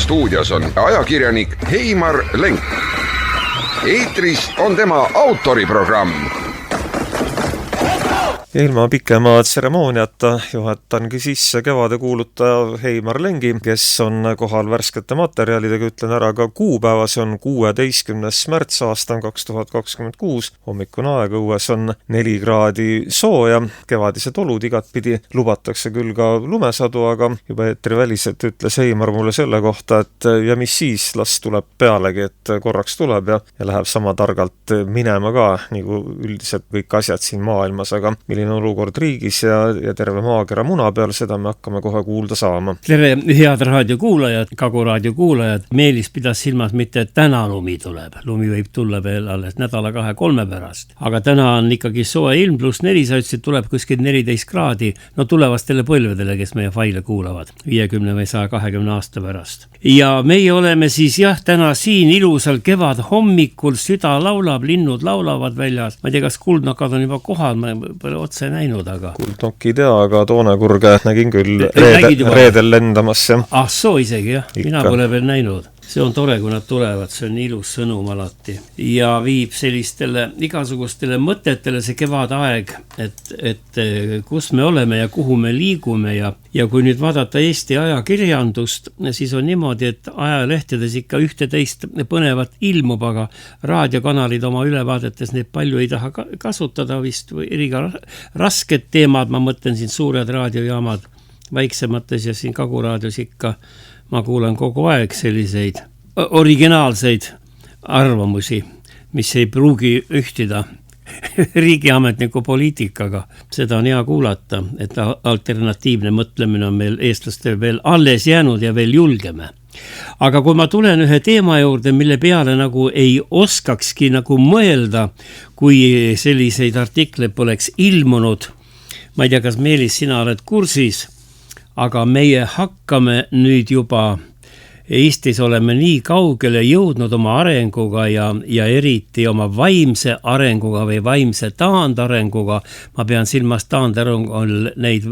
stuudios on ajakirjanik Heimar Lenk. Eetris on tema autoriprogramm. Ilma pikema tseremooniata juhatangi sisse kevade kuulutaja Heimar Lengi, kes on kohal värskete materjalidega. Ütlen ära ka kuupäeva, see on 16. märts aastal 2026. Hommikune aeg, õues on 4 kraadi sooja. Kevadised olud igatpidi, lubatakse küll ka lumesadu, aga juba eetri väliselt ütles Heimar mulle selle kohta, et ja mis siis, las tuleb pealegi, et korraks tuleb ja läheb sama targalt minema ka, nagu üldiselt kõik asjad siin maailmas, aga milline olukord riigis ja terve maakera muna peal, seda me hakkame kohe kuulda saama. Tere, head raadiokuulajad, Kagu raadiokuulajad. Meelis pidas silmas mitte, et täna lumi tuleb. Lumi võib tulla veel alles nädala 2-3 pärast. Aga täna on ikkagi soe ilm +4, sa ütlesid, tuleb kuskil 14 kraadi. No tulevastele põlvedele, kes meie faile kuulavad 50 või 120 aasta pärast. Ja meie oleme siis täna siin ilusal kevad hommikul, süda laulab, linnud laulavad väljas. Ma ei tea, kas kuldnokad on juba kohal, ma pole otse näinud, aga... Kuldnokki ei tea, aga Toonekurge nägin küll reedel lendamas. Soo isegi, jah. Mina pole veel näinud. See on tore, kui nad tulevad, see on ilus sõnum alati. Ja viib sellistele igasugustele mõtetele see kevadaeg, et kus me oleme ja kuhu me liigume. Ja kui nüüd vaadata Eesti ajakirjandust, siis on niimoodi, et ajalehtedes ikka ühte-teist põnevat ilmub, aga raadiokanalid oma ülevaadetes neid palju ei taha kasutada vist või eriga rasked teemad, ma mõtlen siin suured raadiojaamad väiksemates ja siin Kaguraadios ikka ma kuulan kogu aeg selliseid originaalseid arvamusi, mis ei pruugi ühtida riigiametniku poliitikaga. Seda on hea kuulata, et alternatiivne mõtlemine on meil eestlastel veel alles jäänud ja veel julgeme. Aga kui ma tulen ühe teema juurde, mille peale nagu ei oskakski nagu mõelda, kui selliseid artikleid poleks ilmunud, ma ei tea, kas Meelis, sina oled kursis, aga meie hakkame nüüd juba, Eestis oleme nii kaugele jõudnud oma arenguga ja eriti oma vaimse arenguga või vaimse taandarenguga. Ma pean silmas taandarengul neid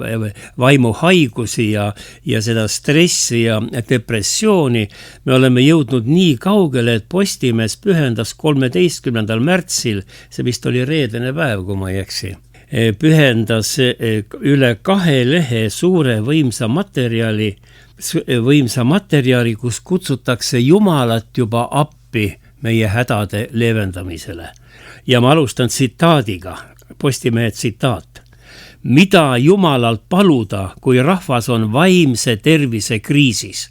vaimuhaigusi ja seda stressi ja depressiooni. Me oleme jõudnud nii kaugele, et Postimees pühendas 13. märtsil, see vist oli reedene päev, kui ma ei eksi, pühendas üle 2 lehe suure võimsa materjali, kus kutsutakse Jumalat juba appi meie hädade leevendamisele. Ja ma alustan tsitaadiga, Postimehe tsitaat. Mida Jumalalt paluda, kui rahvas on vaimse tervise kriisis?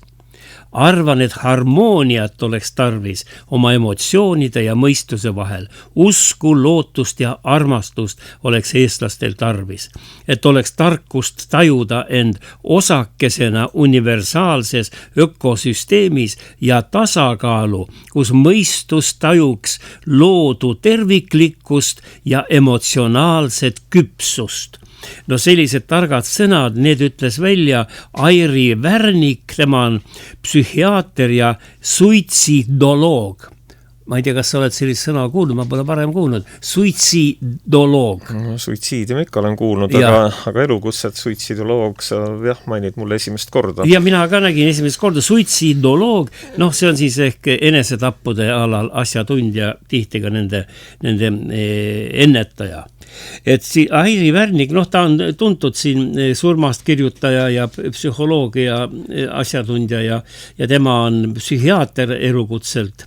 Arvan, et harmooniat oleks tarvis oma emotsioonide ja mõistuse vahel. Usku, lootust ja armastust oleks eestlastel tarvis. Et oleks tarkust tajuda end osakesena universaalses ökosüsteemis ja tasakaalu, kus mõistus tajuks loodu terviklikkust ja emotsionaalset küpsust. No sellised targad sõnad, need ütles välja Airi Värnik, tema on psühhiaater ja suitsidoloog. Ma ei tea, kas sa oled sellist sõna kuulnud, ma pole varem kuulnud. Suitsidoloog. Suitsiidi ma ikka olen kuulnud, aga elukutset suitsidoloog, sa mainid mulle esimest korda. Ja mina ka nägin esimest korda suitsidoloog, see on siis ehk enesetappude alal asjatundja, tihti ka nende ennetaja. Et Airi Värnik, ta on tuntud siin surmast kirjutaja ja psühholoogia asjatundja ja tema on psühhiaater elukutselt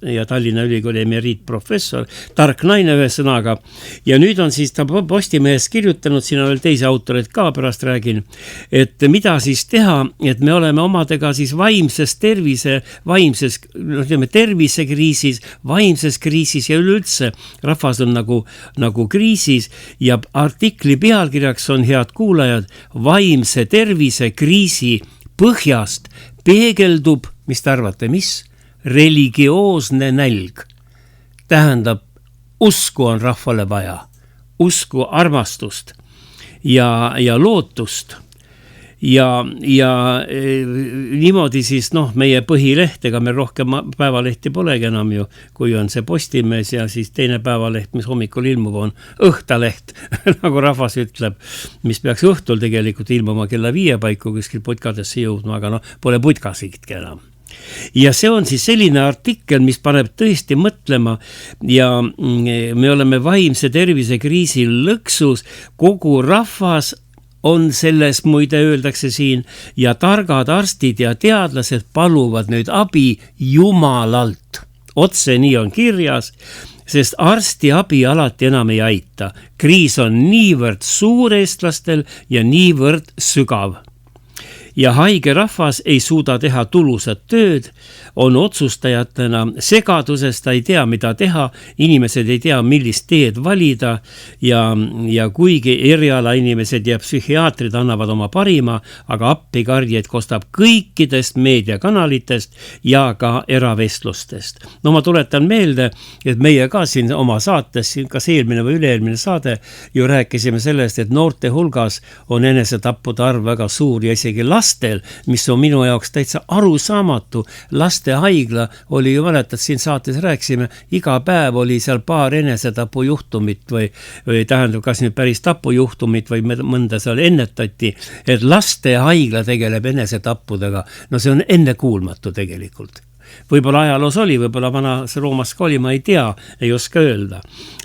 ja Tallinna Ülikooli emeriitprofessor, tark naine ühe sõnaga. Ja nüüd on siis ta Postimehes kirjutanud, siin on veel teisi autoreid ka, pärast räägin, et mida siis teha, et me oleme omadega siis vaimses tervisekriisis, vaimses kriisis ja üleüldse rahvas on nagu kriisis ja artikli pealkirjaks on, head kuulajad, vaimse tervise kriisi põhjast peegeldub, mis te arvate, mis? Religioosne nälg. Tähendab, usku on rahvale vaja, usku, armastust ja lootust. Ja niimoodi siis meie põhilehtega meil rohkem päevalehti polegi enam ju, kui on see Postimees ja siis teine päevaleht, mis hommikul ilmub, on Õhtaleht, nagu rahvas ütleb, mis peaks õhtul tegelikult ilmuma kella 5 paiku kuskil putkadesse jõudma, aga pole putkasikki enam. ja see on siis selline artikkel, mis paneb tõesti mõtlema ja me oleme vaimse tervise kriisi lõksus, kogu rahvas on selles, muide öeldakse siin, ja targad arstid ja teadlased paluvad nüüd abi Jumalalt. Otse nii on kirjas, sest arsti abi alati enam ei aita. Kriis on niivõrd suur eestlastel ja niivõrd sügav. Ja haige rahvas ei suuda teha tulusat tööd, on otsustajatena segaduses, ta ei tea, mida teha, inimesed ei tea, millist teed valida ja kuigi eriala inimesed ja psühhiaatrid annavad oma parima, aga appikarjeid kostab kõikidest meediakanalitest ja ka eravestlustest. No ma tuletan meelde, et meie ka siin oma saates, kas eelmine või üle-eelmine saade, ju rääkisime sellest, et noorte hulgas on enesetappude arv väga suur ja isegi lastel, mis on minu jaoks täitsa arusaamatu. Lastehaigla oli ju mäletad, siin saates rääksime, iga päev oli seal paar enesetapujuhtumit või tähendab, kas nüüd päris tapujuhtumit või mõnda seal ennetati, et lastehaigla tegeleb enesetappudega. No see on ennekuulmatu tegelikult. Võib-olla ajaloos oli, võib-olla vanas Roomas ka oli, ma ei tea, ei oska öelda.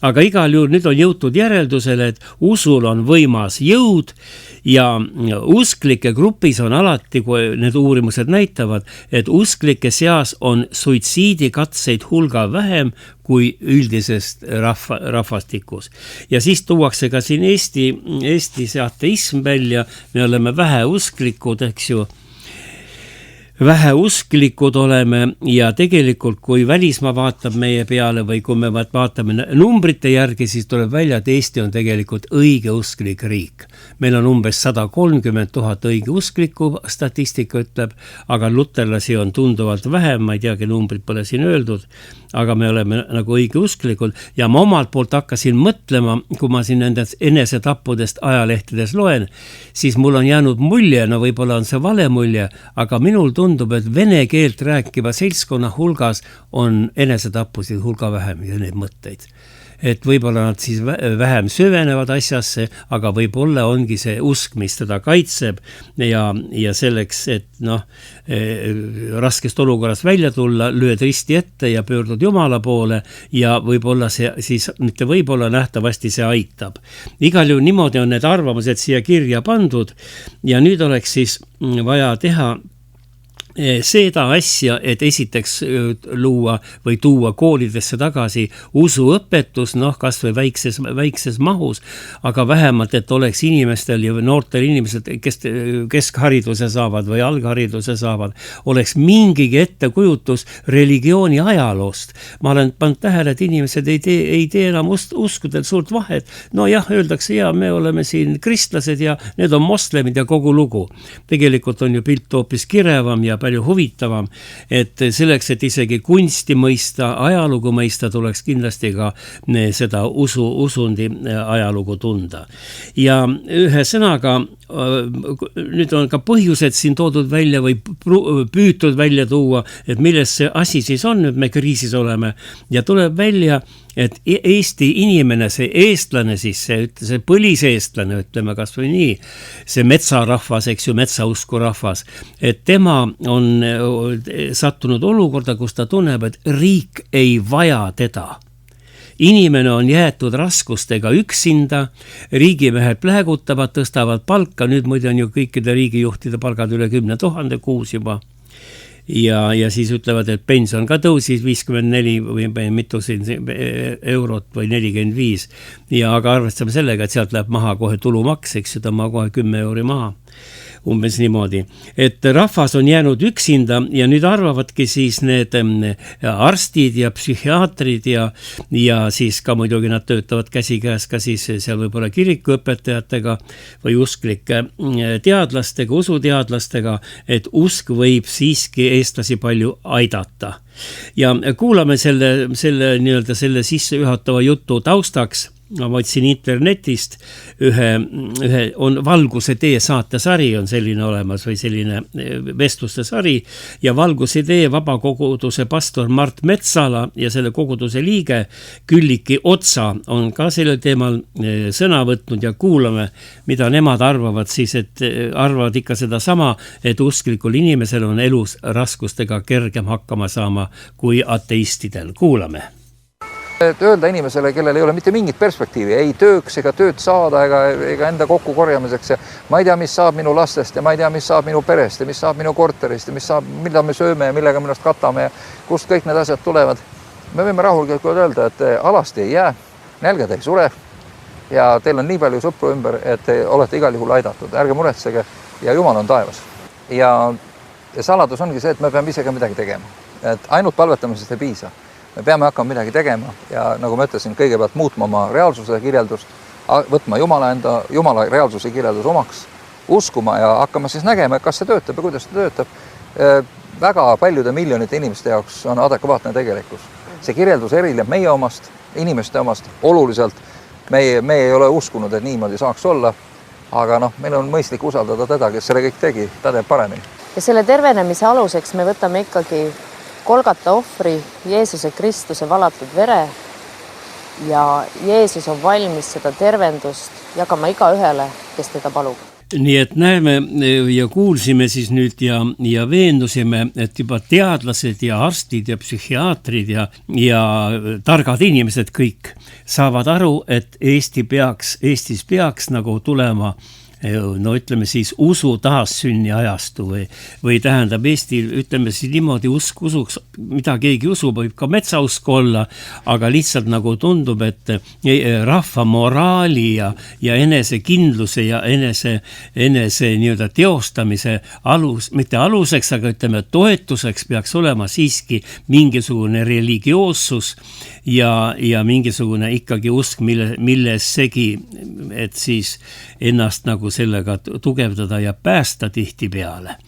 Aga igal juhul nüüd on jõutud järeldusele, et usul on võimas jõud ja usklike grupis on alati, kui need uurimused näitavad, et usklike seas on suitsiidikatseid hulga vähem kui üldisest rahvastikus. Ja siis tuuakse ka siin Eesti ateism välja, me oleme väheusklikud, eks ju, väheusklikud oleme ja tegelikult kui välismaa vaatab meie peale või kui me vaatame numbrite järgi, siis tuleb välja, et Eesti on tegelikult õigeusklik riik. Meil on umbes 130 000 õigeusklikku, statistika ütleb, aga luterlasi on tunduvalt vähem, ma ei teagi, numbrid pole siin öeldud, aga me oleme nagu õigeusklikud ja ma omalt poolt hakkasin mõtlema, kui ma siin nendest enesetappudest ajalehtedes loen, siis mul on jäänud mulje, no võib-olla on see vale mulje, aga minul tundub, et vene keelt rääkiva seltskonna hulgas on enesetappusid hulga vähem ja neid mõtteid. Et võib-olla nad siis vähem süvenevad asjasse, aga võib-olla ongi see usk, mis teda kaitseb ja selleks, et raskest olukorrast välja tulla, lööd risti ette ja pöördud Jumala poole ja võib-olla see siis, mitte võib-olla, nähtavasti see aitab. Igal juhul niimoodi on need arvamused siia kirja pandud ja nüüd oleks siis vaja teha seda asja, et esiteks luua või tuua koolidesse tagasi usuõpetus, kas või väikses mahus, aga vähemalt, et oleks inimestel ja noortel inimesed, kes keskhariduse saavad või alghariduse saavad, oleks mingigi ettekujutus religiooni ajaloost. Ma olen pannud tähele, et inimesed ei tee enam uskudel suurt vahet. No jah, öeldakse, me oleme siin kristlased ja need on moslemid ja kogu lugu. Tegelikult on ju pilt hoopis kirevam ja palju huvitavam, et selleks, et isegi kunsti mõista, ajalugu mõista, tuleks kindlasti ka seda usundi ajalugu tunda. Ja ühe sõnaga, nüüd on ka põhjused siin toodud välja või püütud välja tuua, et milles see asi siis on, nüüd me kriisis oleme ja tuleb välja, et Eesti inimene, see eestlane siis, see põliseestlane, ütleme kas või nii, see metsarahvas, eks ju, metsausku rahvas, et tema on sattunud olukorda, kus ta tunneb, et riik ei vaja teda. Inimene on jäetud raskustega üksinda, riigimehed pläägutavad, tõstavad palka, nüüd muide on ju kõikide riigijuhtide palgad üle 10 000 kuus juba. Ja siis ütlevad, et pension ka tõusis 54 või mitu eurot või 45 ja aga arvestame sellega, et sealt läheb maha kohe tulumaks, eks seda ma kohe 10 euri maha. Umbes niimoodi, et rahvas on jäänud üksinda ja nüüd arvavadki siis need arstid ja psühhiaatrid ja siis ka muidugi nad töötavad käsikäes ka siis seal võib-olla kirikuõpetajatega või usklike teadlastega, usuteadlastega, et usk võib siiski eestlasi palju aidata. Ja kuulame selle sissejuhatava jutu taustaks ma võtsin internetist ühe on Valguse tee saatesari on selline olemas või selline vestluste sari ja Valguse tee vabakoguduse pastor Mart Metsala ja selle koguduse liige Külliki Otsa on ka sellel teemal sõna võtnud ja kuulame, mida nemad arvavad siis, et arvavad ikka seda sama, et usklikul inimesel on elus raskustega kergem hakkama saama kui ateistidel. Kuulame. Et öelda inimesele, kellel ei ole mitte mingit perspektiivi, ei tööks ega tööd saada ega enda kokku korjamiseks ja ma ei tea, mis saab minu lastest ja ma ei tea, mis saab minu perest ja mis saab minu korterist ja mis saab, mida me sööme ja millega me ennast katame ja kust kõik need asjad tulevad. Me võime rahulikult öelda, et alasti ei jää, nälgad ei sure ja teil on nii palju sõpru ümber, et te olete igal juhul aidatud. Ärge muretsege ja Jumal on taevas. Ja saladus ongi see, et me peame ise ka midagi tegema. Et ainult palvetamisest ei piisa. Me peame hakkama midagi tegema ja nagu ma ütlesin, kõigepealt muutma oma reaalsuse kirjeldust, võtma Jumala reaalsuse kirjeldus omaks, uskuma ja hakkama siis nägema, kas see töötab ja kuidas see töötab. Väga paljude miljonite inimeste jaoks on adekvaatne tegelikkus. See kirjeldus erileb meie omast, inimeste omast oluliselt. Me ei ole uskunud, et niimoodi saaks olla, aga meil on mõistlik usaldada teda, kes selle kõik tegi, ta teeb paremini. Ja selle tervenemise aluseks me võtame ikkagi Golgata ohvri, Jeesuse Kristuse valatud vere ja Jeesus on valmis seda tervendust jagama iga ühele, kes teda palub. Nii et näeme ja kuulsime siis nüüd ja veendusime, et juba teadlased ja arstid ja psühhiaatrid ja targad inimesed kõik saavad aru, et Eestis peaks nagu tulema no ütleme siis usu taassünni ajastu või tähendab Eesti, ütleme siis niimoodi usuks, mida keegi usub, võib ka metsausk olla, aga lihtsalt nagu tundub, et rahva moraali ja enesekindluse ja enese nii-öelda teostamise mitte aluseks, aga ütleme toetuseks peaks olema siiski mingisugune religioossus ja mingisugune ikkagi usk, milles segi, et siis ennast nagu sellega tugevdada ja päästa tihti peale.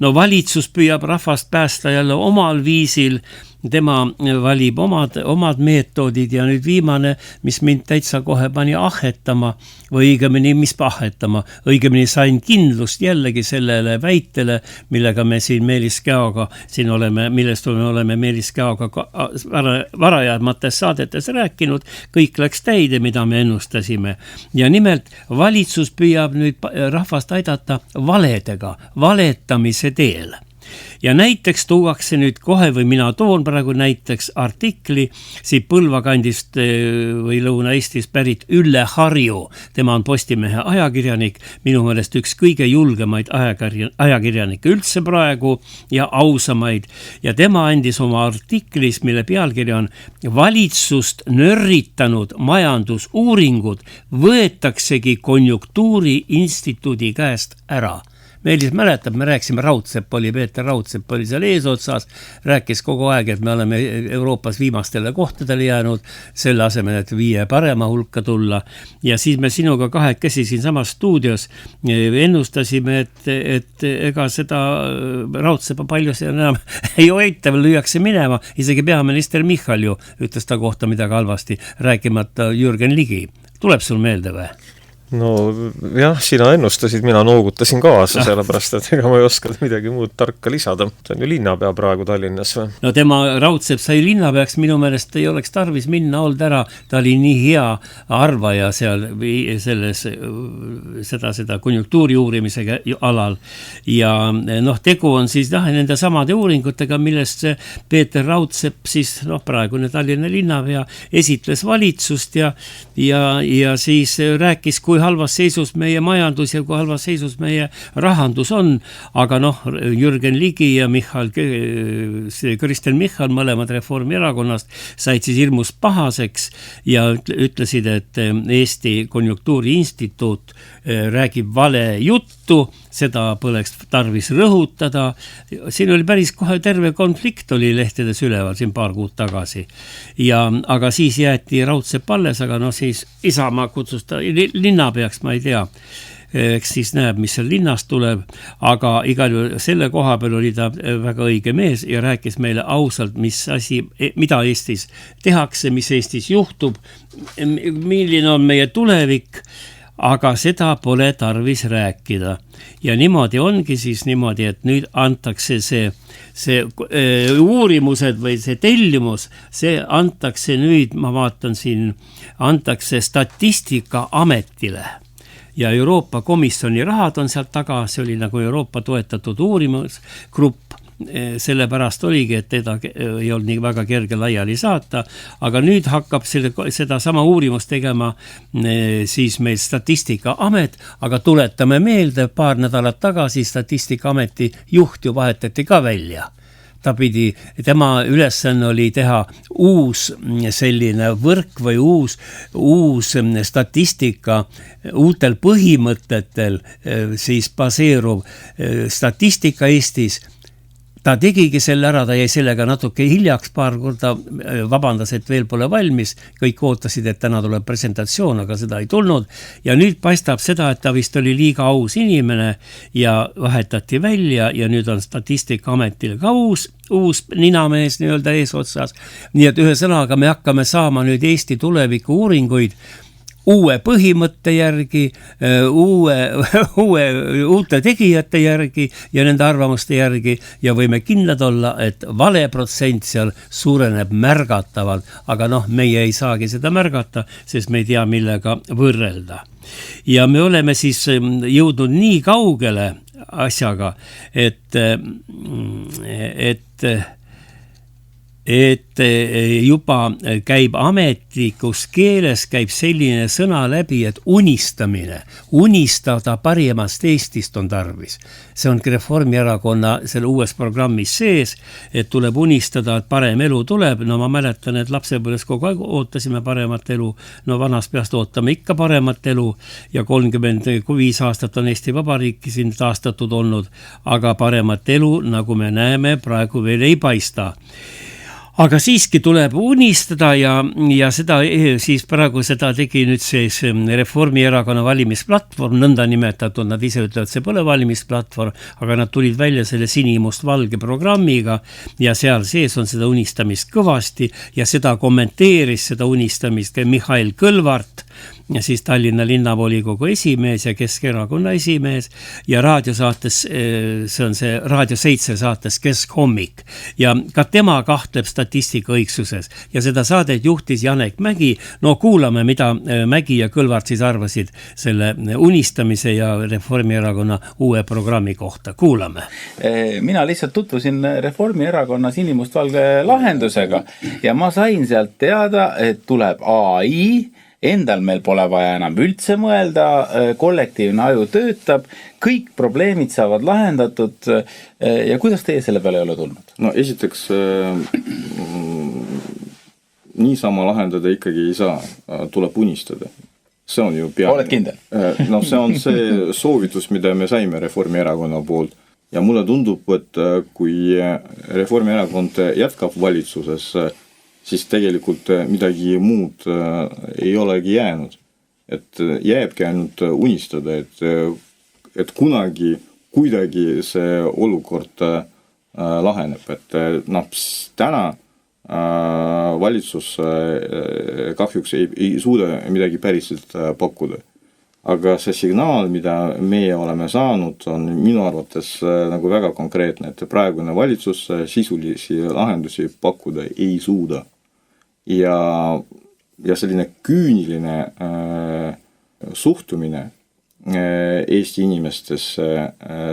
No valitsus püüab rahvast päästa jälle omal viisil, tema valib omad meetodid ja nüüd viimane, mis mind täitsa kohe pani ahetama või õigemini, õigemini sain kindlust jällegi sellele väitele, millega me siin Meelis Käoga, millest oleme Meelis Käoga varajamates saadetes rääkinud, kõik läks täide, mida me ennustasime. Ja nimelt valitsus püüab nüüd rahvast aidata valedega, valetamise teel. Ja näiteks tuuakse nüüd kohe või mina toon praegu näiteks artikli siit Põlva kandist või Lõuna-Eestis pärit Ülle Harju. Tema on Postimehe ajakirjanik, minu meelest üks kõige julgemaid ajakirjanikke üldse praegu ja ausamaid. Ja tema andis oma artiklis, mille pealkiri on valitsust nörritanud majandusuuringud võetaksegi Konjunktuuriinstituudi käest ära. Meelis mäletab, me rääkisime Peeter Raudsepp oli seal eesotsas, rääkis kogu aeg, et me oleme Euroopas viimastele kohtadele jäänud, selle asemel, et 5 parema hulka tulla. Ja siis me sinuga kahekesi siin samas stuudios ennustasime, et ega seda Raudsepa palju enam ei hoita, lüüakse minema. Isegi peaminister Michal ju ütles ta kohta midagi halvasti, rääkimata Jürgen Ligi. Tuleb sul meelde või? No jah, sina ennustasid, mina noogutasin kaasa, sellepärast, et ega ma ei oska midagi muud tarka lisada. See on ju linnapea praegu Tallinnas või? No tema Raudsepp sai linnapeaks, minu meelest ei oleks tarvis minna olnud ära, ta oli nii hea arvaja seal selles seda konjunktuuri uurimise alal ja tegu on siis nende samade uuringutega, millest Peeter Raudsepp siis praegune Tallinna linnapea esitles valitsust ja siis rääkis, kui halvas seisus meie majandus ja kui halvas seisus meie rahandus on, aga Jürgen Ligi ja Kristen Michal, mõlemad Reformierakonnast, said siis hirmus pahaseks ja ütlesid, et Eesti Konjunktuuriinstituut räägib vale juttu, seda poleks tarvis rõhutada. Siin oli päris kohe terve konflikt oli lehtedes üleval siin paar kuud tagasi. Aga siis jäeti Raudsepp alles, aga siis Isamaa kutsus ta linnapeaks, ma ei tea. eks siis näeb, mis seal linnas tuleb, aga igal juhul selle koha peal oli ta väga õige mees ja rääkis meile ausalt, mida Eestis tehakse, mis Eestis juhtub, milline on meie tulevik, aga seda pole tarvis rääkida. Ja niimoodi ongi siis niimoodi, et nüüd antakse see uurimused või see tellimus, see antakse nüüd, ma vaatan siin, antakse Statistikaametile. Ja Euroopa Komisjoni rahad on sealt taga, see oli nagu Euroopa toetatud uurimusgrupp, sellepärast oligi, et teda ei olnud nii väga kerge laiali saata, aga nüüd hakkab seda sama uurimust tegema siis meil Statistikaamet, aga tuletame meelde, paar nädalat tagasi Statistikaameti juht ju vahetati ka välja. Tema ülesanne oli teha uus selline võrk või uus statistika uutel põhimõtetel siis baseeruv statistika Eestis. Ta tegigi selle ära, ta jäi sellega natuke hiljaks, paar korda vabandas, et veel pole valmis, kõik ootasid, et täna tuleb presentatsioon, aga seda ei tulnud ja nüüd paistab seda, et ta vist oli liiga aus inimene ja vahetati välja ja nüüd on Statistikaametil ka uus ninamees nii-öelda eesotsas, nii et ühesõnaga me hakkame saama nüüd Eesti tuleviku uuringuid uue põhimõtte järgi, uute tegijate järgi ja nende arvamuste järgi ja võime kindlad olla, et valeprotsent seal suureneb märgatavalt, aga meie ei saagi seda märgata, sest me ei tea, millega võrrelda. Ja me oleme siis jõudnud nii kaugele asjaga, et juba käib ametlikus keeles käib selline sõna läbi, et unistada parimast Eestist on tarvis. See on Reformierakonna selle uues programmis sees, et tuleb unistada, et parem elu tuleb. No ma mäletan, et lapsepõlves kogu aeg ootasime paremat elu. No vanast peast ootame ikka paremat elu ja 35 aastat on Eesti Vabariiki siin taastatud olnud, aga paremat elu, nagu me näeme, praegu veel ei paista. Aga siiski tuleb unistada ja seda siis praegu seda tegi nüüd siis Reformierakonna valimisplatvorm, nõnda nimetatud, nad ise ütlevad, see pole valimisplatvorm, aga nad tulid välja selle sinimust-valge programmiga ja seal sees on seda unistamist kõvasti ja seda kommenteeris seda unistamist ka Mihhail Kõlvart, ja siis Tallinna linnavolikogu esimees ja Keskerakonna esimees ja raadiosaates, see on see Raadio 7 saates Keskhommik ja ka tema kahtleb statistika õigsuses ja seda saadet juhtis Janek Mägi. No kuulame, mida Mägi ja Kõlvart siis arvasid selle unistamise ja Reformierakonna uue programmi kohta. Kuulame. Mina lihtsalt tutvusin Reformierakonna sinimustvalge lahendusega ja ma sain sealt teada, et tuleb AI, endal meil pole vaja enam üldse mõelda, kollektiivne aju töötab, kõik probleemid saavad lahendatud ja kuidas teie selle peale ei ole tulnud? No esiteks niisama lahendada ikkagi ei saa, tuleb unistada. See on ju peale. Oled kindel? No see on see soovitus, mida me saime Reformierakonna poolt ja mulle tundub, et kui Reformierakond jätkab valitsuses, siis tegelikult midagi muud ei olegi jäänud. Et jääbki ainult unistada, et kunagi, kuidagi see olukord laheneb. Et täna valitsus kahjuks ei suuda midagi päriselt pakkuda. Aga see signaal, mida meie oleme saanud, on minu arvates nagu väga konkreetne, et praegune valitsus sisulisi lahendusi pakkuda ei suuda. Ja selline küüniline suhtumine Eesti inimestesse,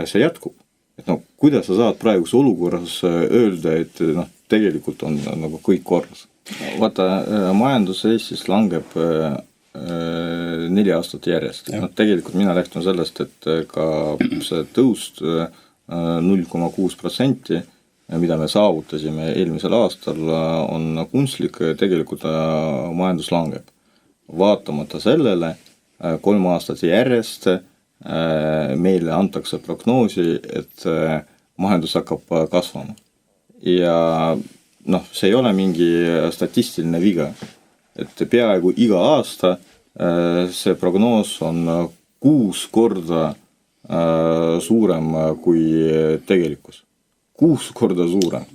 see jätkub. Et kuidas sa saad praeguse olukorras öelda, et tegelikult on nagu kõik korras. Vaata, majandus Eestis langeb 4 aastat järjest. Tegelikult mina lähtun sellest, et ka see tõust 0,6%, mida me saavutasime eelmisel aastal, on kunstlik, tegelikult majandus langeb. Vaatamata sellele 3 aastat järjest meile antakse prognoosi, et majandus hakkab kasvama. Ja see ei ole mingi statistiline viga. Et peaaegu iga aasta see prognoos on 6 korda suurem kui tegelikkus. 6 korda suurem.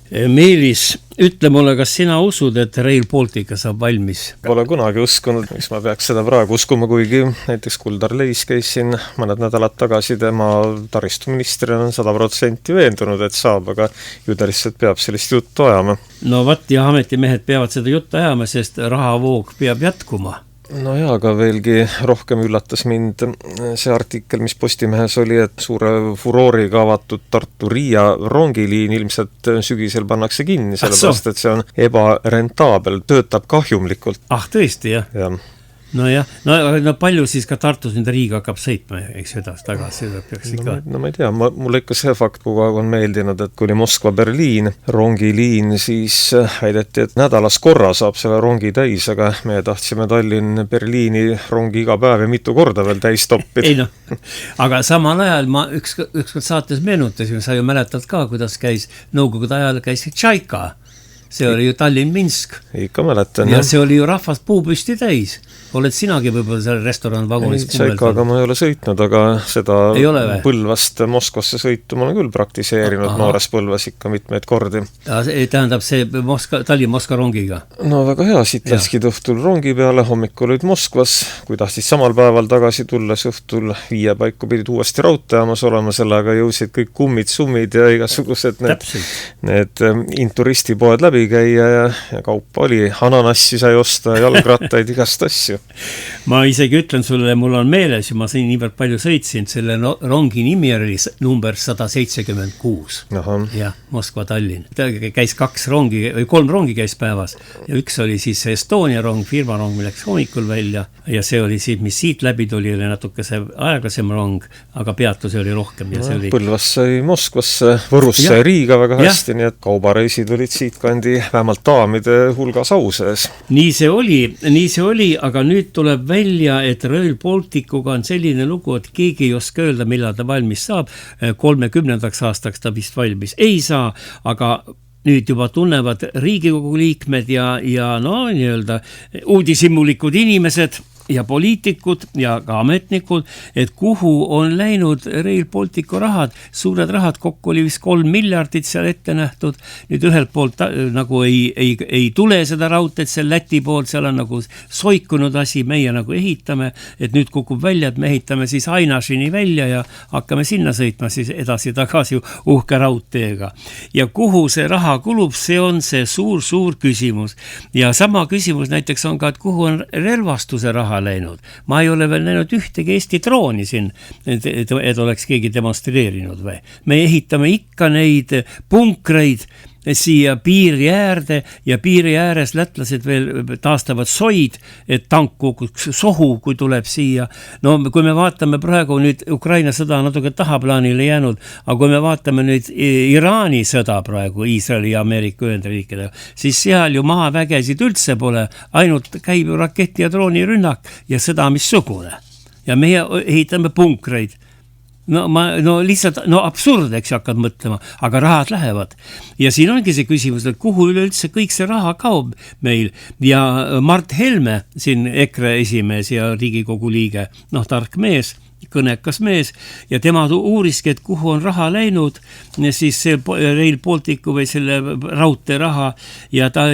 Meelis, ütle mulle, kas sina usud, et Rail Baltica saab valmis? Pole kunagi uskunud, miks ma peaks seda praegu uskuma, kuigi näiteks Kuldar Leis käis siin mõned nädalad tagasi, tema taristuministrina on 100% veendunud, et saab, aga ju ta lihtsalt peab sellist juttu ajama. No vat ja ametimehed peavad seda juttu ajama, sest rahavoog peab jätkuma. No jaa, aga veelgi rohkem üllatas mind see artikkel, mis Postimehes oli, et suure furooriga avatud Tartu-Riia rongiliin ilmselt sügisel pannakse kinni, sellepärast, et see on ebarentaabel, töötab kahjumlikult. Tõesti, jah? Jah. No palju siis ka Tartus nüüd Riiga hakkab sõitma, eks edasi tagasi, peaks ikka... No ma ei tea, mulle ikka see fakt kogu aeg on meeldinud, et kui oli Moskva-Berliin rongiliin, siis väideti, et nädalas korra saab selle rongi täis, aga me tahtsime Tallinn-Berliini rongi iga päev ja mitu korda veel täis toppida. Ei noh, aga samal ajal ma ükskord saates meenutasin, sa ju mäletad ka, kuidas käis Nõukogude ajal käis Tšaika. See oli ju Tallinn-Minsk. Ikka mäletan, ja see oli ju rahvast puupüsti täis. Oled sinagi võib-olla seal restoran vagunis Tšaikaga ma ei ole sõitnud, aga seda Põlvast Moskvasse sõitu ma olen küll praktiseerinud noores Põlvas ikka mitmeid kordi. Tähendab see Tallinn-Moskva rongiga? No väga hea, siit läksid õhtul rongi peale, hommikul olid Moskvas, kui tahtis samal päeval tagasi tulles õhtul 5 paiku pidid uuesti raudteamas olema, sellega jõusid kõik kummid, summid ja igasugused need inturistipoed läbi käia ja kaupa oli, ananassi sai osta, jalgrattaid, igast asju. Ma isegi ütlen sulle, mul on meeles, ma siin niivõrd palju sõitsin, selle rongi nimi oli number 176. Ja Moskva-Tallinn. Käis 2 rongi, või 3 rongi käis päevas ja üks oli siis Estonia rong, firma rong, milleks hommikul välja ja see oli siis, mis siit läbi tuli, oli natuke see aeglasem rong, aga peatusi oli rohkem. Ja see oli... Põlvasse sai Moskvasse, Võrusse sai Riiga väga hästi, nii et kaubareisid olid siit kandi vähemalt daamide hulgas au sees. Nii see oli, aga nüüd tuleb välja, et Rail Balticuga on selline lugu, et keegi ei oska öelda, millal ta valmis saab. 30. aastaks ta vist valmis ei saa, aga nüüd juba tunnevad Riigikogu liikmed ja no nii-öelda uudishimulikud inimesed ja poliitikud ja ka ametnikud, et kuhu on läinud Rail Balticu rahad, suured rahad, kokku oli vist 3 miljardit seal ette nähtud, nüüd ühelt poolt nagu ei tule seda raudteed seal Läti poolt, seal on nagu soikunud asi, meie nagu ehitame, et nüüd kukub välja, et me ehitame siis Ainašini välja ja hakkame sinna sõitma siis edasi-tagasi uhke raudteega. Ja kuhu see raha kulub, see on see suur küsimus. Ja sama küsimus näiteks on ka, et kuhu on relvastuse raha läinud. Ma ei ole veel näinud ühtegi Eesti drooni siin, et oleks keegi demonstreerinud või. Me ehitame ikka neid punkreid siia piiri äärde ja piiri ääres lätlased veel taastavad soid, et tank kukuks sohu, kui tuleb siia. No kui me vaatame praegu nüüd Ukraina sõda natuke tahaplaanile jäänud, aga kui me vaatame nüüd Iraani sõda praegu Iisraeli ja Ameerika Ühendriikidega, siis seal ju maavägesid üldse pole, ainult käib ju raketi ja drooni rünnak ja sõda missugune. Ja meie ehitame punkreid. No lihtsalt, absurd, eks hakkad mõtlema, aga rahad lähevad. Ja siin ongi see küsimus, et kuhu üleüldse kõik see raha kaob meil. Ja Mart Helme, siin EKRE esimees ja Riigikogu liige, tark mees, kõnekas mees, ja tema uuriski, et kuhu on raha läinud, siis see Rail Balticu või selle raudtee raha, ja ta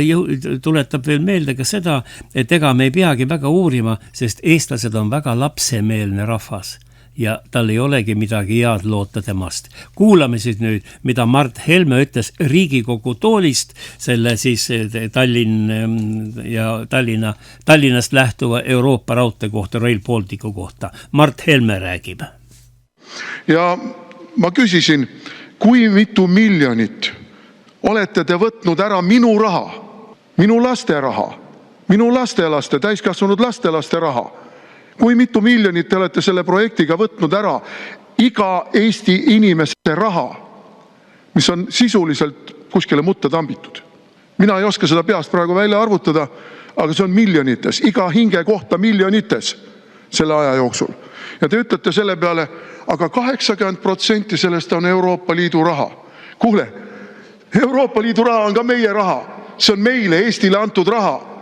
tuletab veel meelde ka seda, et ega me ei peagi väga uurima, sest eestlased on väga lapsemeelne rahvas. Ja tal ei olegi midagi head loota temast. Kuulame siis nüüd, mida Mart Helme ütles Riigikogu toolist selle siis Tallinnast lähtuva Euroopa raudtee kohta, Rail Balticu kohta. Mart Helme räägib. Ja ma küsisin, kui mitu miljonit olete te võtnud ära minu raha, minu laste raha, minu lastelaste, täiskasvanud lastelaste raha. Kui mitu miljonit te olete selle projektiga võtnud ära iga Eesti inimeste raha, mis on sisuliselt kuskile mutta tambitud. Mina ei oska seda peast praegu välja arvutada, aga see on miljonites, iga hinge kohta miljonites selle aja jooksul. Ja te ütlete selle peale, aga 80% sellest on Euroopa Liidu raha. Kuule, Euroopa Liidu raha on ka meie raha. See on meile, Eestile antud raha.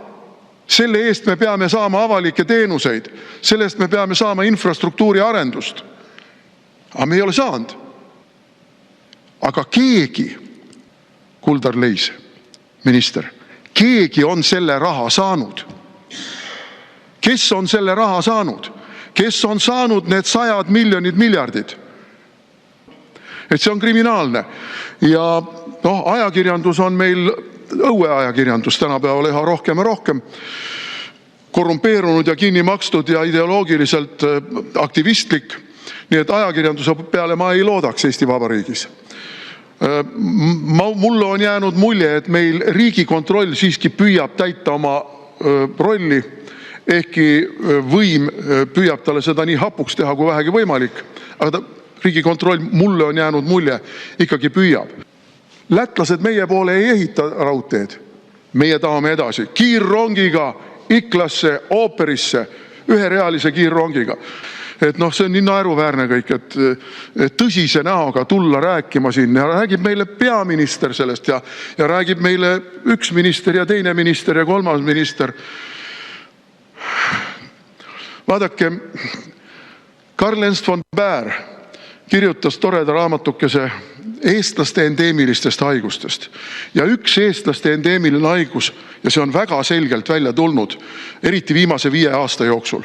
Selle eest me peame saama avalikke teenuseid, selle eest me peame saama infrastruktuuri arendust. Aga me ei ole saanud. Aga keegi, Kuldar Leis, minister, keegi on selle raha saanud. Kes on selle raha saanud? Kes on saanud need 100 miljonid miljardid? Et see on kriminaalne. Ja ajakirjandus on meil õueajakirjandus tänapäeval üha rohkem ja rohkem korrumpeerunud ja kinni makstud ja ideoloogiliselt aktivistlik. Nii et ajakirjanduse peale ma ei loodaks Eesti Vabariigis. Mulle on jäänud mulje, et meil Riigikontroll siiski püüab täita oma rolli, ehkki võim püüab talle seda nii hapuks teha kui vähegi võimalik. Aga Riigikontroll, mulle on jäänud mulje, ikkagi püüab. Lätlased meie poole ei ehita raudteed. Meie tahame edasi. Kiirrongiga Iklasse, ooperisse, üherealise kiirrongiga. Et see on nii naeruväärne kõik, et tõsise näoga tulla rääkima siin ja räägib meile peaminister sellest ja räägib meile üks minister ja teine minister ja kolmas minister. Vaadake, Karl Ernst von Baer kirjutas toreda raamatukese eestlaste endeemilistest haigustest. Ja üks eestlaste endeemiline haigus, ja see on väga selgelt välja tulnud, eriti viimase 5 aasta jooksul,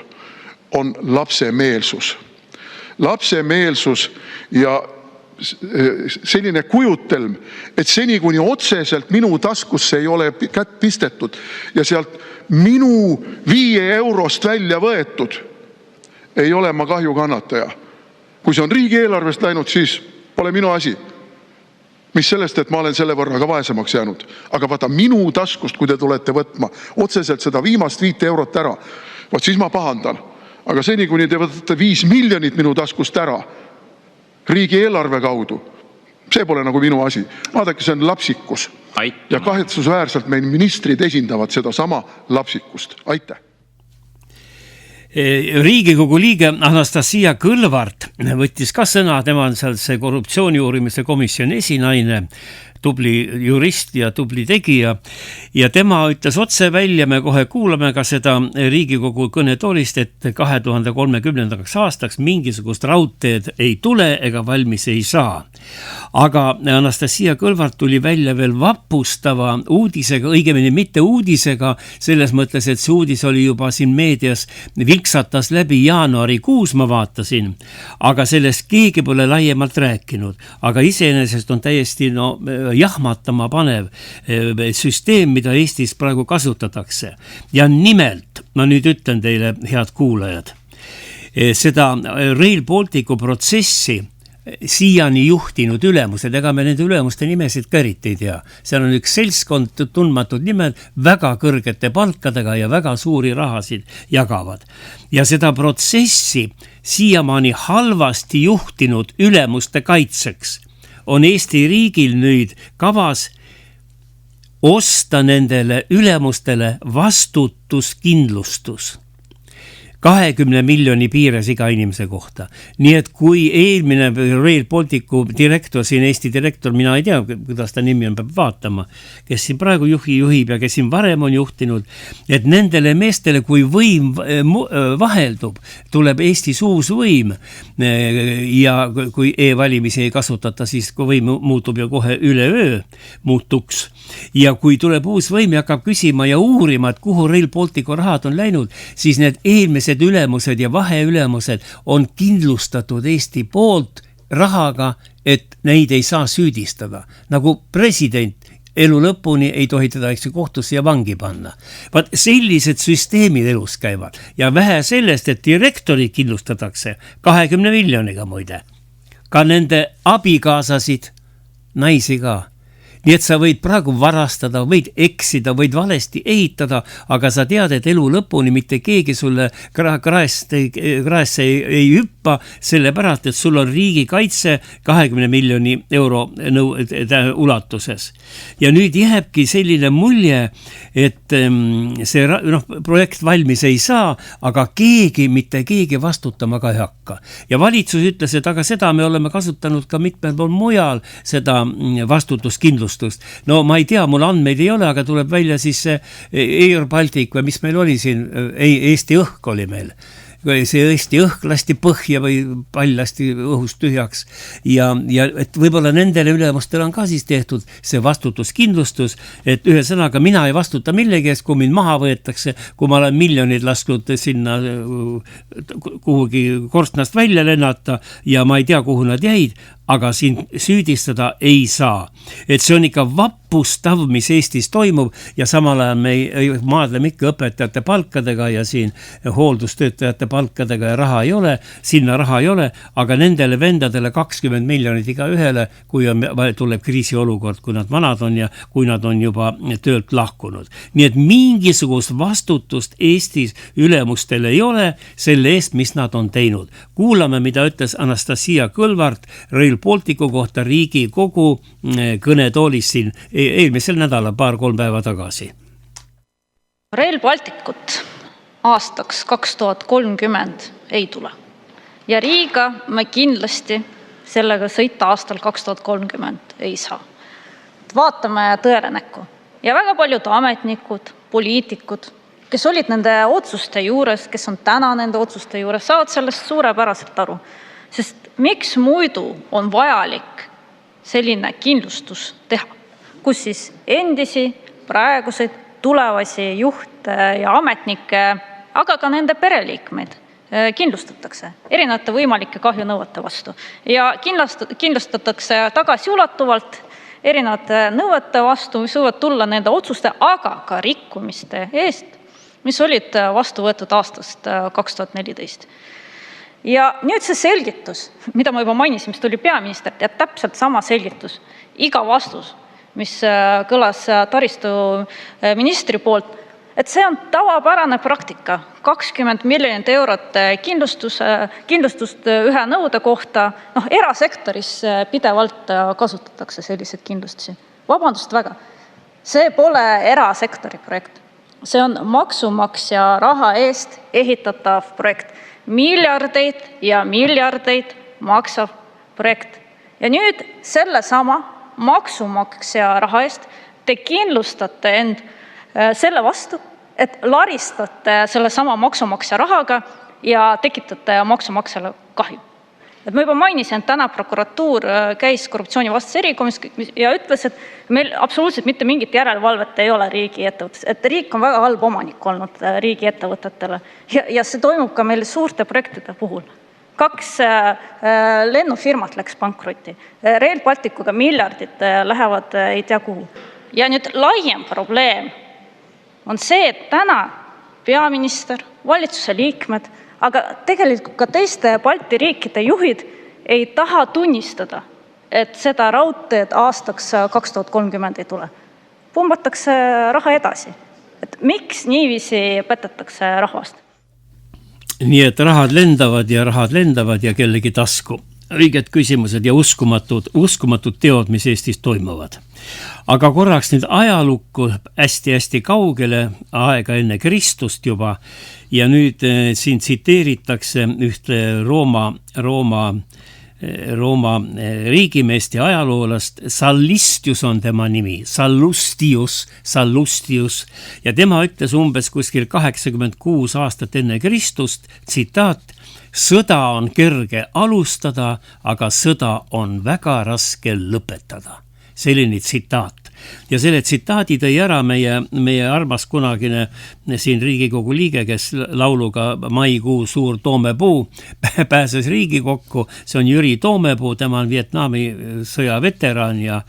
on lapsemeelsus. Lapsemeelsus ja selline kujutelm, et seni kuni otseselt minu taskusse ei ole kätt pistetud ja sealt minu 5 eurost välja võetud, ei ole ma kahju kannataja. Kui see on riigieelarvest läinud, siis pole minu asi. Mis sellest, et ma olen selle võrra ka vaesemaks jäänud. Aga vaata minu taskust, kui te tulete võtma otseselt seda viimast 5 eurot ära, siis ma pahandan. Aga seni, kuni te võtate 5 miljonit minu taskust ära riigieelarve kaudu, see pole nagu minu asi. Vaadake, see on lapsikus. Ja kahetsusväärselt meil ministrid esindavad seda sama lapsikust. Aitäh! Riigikogu liige Anastasia Kõlvart võttis ka sõna, tema on seal see korruptsiooni uurimise komisjoni esinaine, tubli jurist ja tubli tegija ja tema ütles otse välja, me kohe kuulame ka seda Riigikogu kõnetoolist, et 2030. aastaks mingisugust raudteed ei tule ega valmis ei saa. Aga Anastasia Kõlvart tuli välja veel vapustava uudisega, õigemini mitte uudisega, selles mõttes, et see uudis oli juba siin meedias viksatas läbi jaanuarikuus, ma vaatasin, aga sellest keegi pole laiemalt rääkinud, aga iseenesest on täiesti jahmatama panev süsteem, mida Eestis praegu kasutatakse. Ja nimelt, ma nüüd ütlen teile, head kuulajad, seda Rail Balticu protsessi siiani juhtinud ülemused, ega me nende ülemuste nimesid ka eriti ei tea. Seal on üks seltskond tundmatud nimed, väga kõrgete palkadega ja väga suuri rahasid jagavad. Ja seda protsessi siiamaani halvasti juhtinud ülemuste kaitseks on Eesti riigil nüüd kavas osta nendele ülemustele vastutuskindlustus. 20 miljoni piires iga inimese kohta. Nii et kui eelmine Rail Balticu direktor, siin Eesti direktor, mina ei tea, kuidas ta nimi on, peab vaatama, kes siin praegu juhib ja kes siin varem on juhtinud, et nendele meestele, kui võim vaheldub, tuleb Eestis uus võim ja kui e-valimisi ei kasutata, siis kui võim muutub ju kohe üleöö muutuks. Ja kui tuleb uus võim ja hakkab küsima ja uurima, et kuhu Rail Balticu rahad on läinud, siis need eelmised ülemused ja vaheülemused on kindlustatud Eesti poolt rahaga, et neid ei saa süüdistada. Nagu president elu lõpuni ei tohi teda kohtusse ja vangi panna. Vaat sellised süsteemid elus käivad ja vähe sellest, et direktori kindlustatakse 20 miljoniga muide. Ka nende abikaasasid, naisi ka. Nii et sa võid praegu varastada, võid eksida, võid valesti ehitada, aga sa tead, et elu lõpuni mitte keegi sulle kraesse ei hüppa, sellepärast, et sul on riigi kaitse 20 miljoni euro ulatuses. Ja nüüd jääbki selline mulje, et see projekt valmis ei saa, aga mitte keegi vastutama ka ei hakka. Ja valitsus ütles, et aga seda me oleme kasutanud ka mitmel pool mujal, seda vastutuskindlust. kindlustust. No ma ei tea, mul andmeid ei ole, aga tuleb välja siis Air Baltic või mis meil oli siin, Eesti õhk oli meil. See Eesti õhk lasti põhja või pall lasti õhust tühjaks ja et võib-olla nendele ülemustel on ka siis tehtud see vastutuskindlustus, et ühe sõnaga mina ei vastuta millegi eest, kui mind maha võetakse, kui ma olen miljonid lasknud sinna kuhugi korstnast välja lennata ja ma ei tea, kuhu nad jäid, aga siin süüdistada ei saa. Et see on ikka vapustav, mis Eestis toimub ja samal ajal me maadleme ikka õpetajate palkadega ja siin hooldustöötajate palkadega ja raha ei ole, sinna raha ei ole, aga nendele vendadele 20 miljonit iga ühele, kui tuleb kriisiolukord, kui nad vanad on ja kui nad on juba töölt lahkunud. Nii et mingisugust vastutust Eestis ülemustel ei ole selle eest, mis nad on teinud. Kuulame, mida ütles Anastasia Kõlvart Rail Balticu kohta Riigikogu kõnetoolis siin eelmisel nädalal 2-3 päeva tagasi. Rail Balticut aastaks 2030 ei tule. Ja Riiga me kindlasti sellega sõita aastal 2030 ei saa. Vaatame tõele näkku. Ja väga paljud ametnikud, poliitikud, kes olid nende otsuste juures, kes on täna nende otsuste juures, saavad sellest suurepäraselt aru. Sest miks muidu on vajalik selline kindlustus teha, kus siis endisi, praeguseid, tulevasi juhte ja ametnikke, aga ka nende pereliikmeid kindlustatakse erinevate võimalike kahjunõuete vastu ja kindlustatakse tagasiulatuvalt erinevate nõuete vastu, mis võivad tulla nende otsuste, aga ka rikkumiste eest, mis olid vastu võetud aastast 2014. Ja nüüd see selgitus, mida ma juba mainisin, mis tuli peaministert ja täpselt sama selgitus, iga vastus, mis kõlas taristu ministri poolt, et see on tavapärane praktika, 20 miljonit eurot kindlustust ühe nõude kohta, erasektoris pidevalt kasutatakse selliseid kindlustusi. Vabandust väga, see pole erasektori projekt, see on maksumaksja raha eest ehitatav projekt, miljardeid ja miljardeid maksav projekt. Ja nüüd selle sama maksumaksja raha eest te kindlustate end selle vastu, et laristate selle sama maksumaksja rahaga ja tekitate maksumaksjale kahju. Et ma juba mainisin, et täna prokuratuur käis korruptsioonivastase erikomisjonis ja ütles, et meil absoluutselt mitte mingit järelevalvet ei ole riigiettevõttes, et riik on väga halb omanik olnud riigiettevõtetele ja see toimub ka meil suurte projektide puhul. 2 lennufirmat läks pankrotti, Rail Balticuga miljardid lähevad ei tea kuhu. Ja nüüd laiem probleem on see, et täna peaminister, valitsuse liikmed, aga tegelikult ka teiste Balti riikide juhid ei taha tunnistada, et seda raudteed aastaks 2030 ei tule. Pumbatakse raha edasi. Et miks niiviisi petetakse rahvast? Nii et rahad lendavad ja kellegi tasku. Õiged küsimused ja uskumatud teod, mis Eestis toimuvad. Aga korraks nüüd ajalukku hästi-hästi kaugele, aega enne Kristust juba, ja nüüd siin tsiteeritakse ühte Rooma riigimeest ja ajaloolast, Sallustius on tema nimi, Sallustius, ja tema ütles umbes kuskil 86 aastat enne Kristust, tsitaat, sõda on kerge alustada, aga sõda on väga raske lõpetada. Selline tsitaat. Ja selle tsitaadi tõi ära meie armas kunagine siin Riigikogu liige, kes lauluga Maikuu suur Toomepuu pääses Riigikokku. See on Jüri Toomepuu, tema on Vietnami sõjaveteraan ja